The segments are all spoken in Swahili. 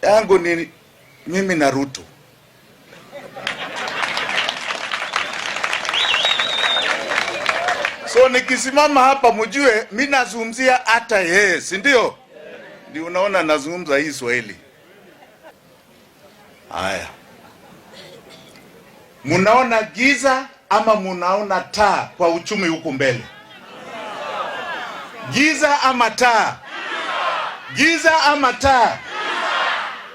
yangu ni mimi na Ruto. So nikisimama hapa mjue mimi nazungumzia hata yeye, si ndio? Ndio unaona nazungumza hii Swahili. Haya. Munaona giza ama munaona taa kwa uchumi huku mbele? Giza ama taa? Giza ama taa?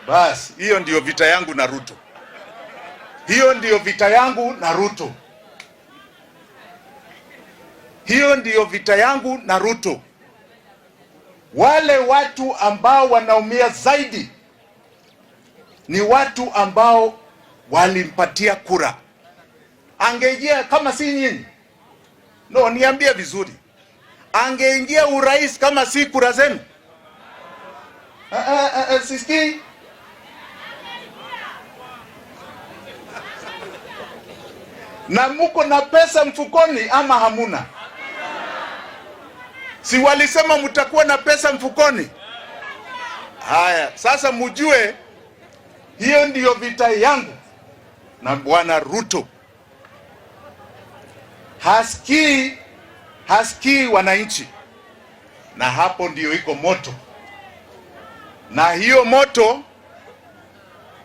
Bas, hiyo ndio vita yangu na Ruto. Hiyo ndio vita yangu na Ruto. Hiyo ndio vita yangu na Ruto. Wale watu ambao wanaumia zaidi ni watu ambao walimpatia kura. Angeingia kama si nyinyi. No, niambie vizuri. Angeingia urais kama si kura zenu? Siski? Na muko na pesa mfukoni ama hamuna? Si walisema mtakuwa na pesa mfukoni? Haya, sasa mjue hiyo ndiyo vita yangu na Bwana Ruto. Hasikii wananchi, na hapo ndiyo iko moto. Na hiyo moto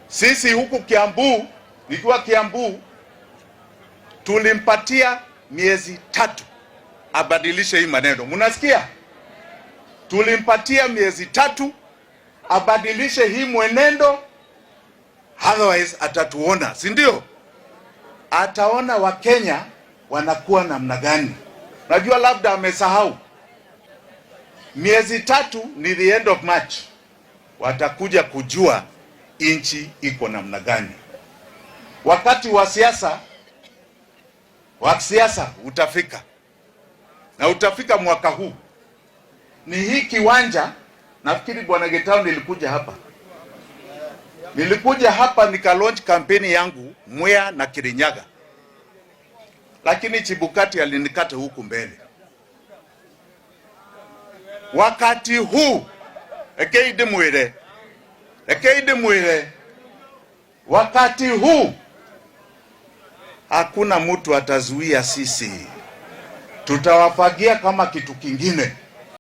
sisi huku Kiambu, nikiwa Kiambu, tulimpatia miezi 3 abadilishe hii maneno. Munasikia? Tulimpatia miezi 3 abadilishe hii mwenendo, otherwise atatuona, si ndio? Ataona Wakenya wanakuwa namna gani. Najua labda amesahau. Miezi 3 ni the end of March. Watakuja kujua inchi iko namna gani. Wakati wa siasa utafika. Na utafika mwaka huu. Ni hii kiwanja, nafikiri Bwana Getao nilikuja hapa. Nilikuja hapa nika launch kampeni yangu Mwea na Kirinyaga. Lakini Chibukati alinikata huku mbele. Wakati huu ekeide mwire. Wakati huu hakuna mtu atazuia sisi. Tutawafagia kama kitu kingine.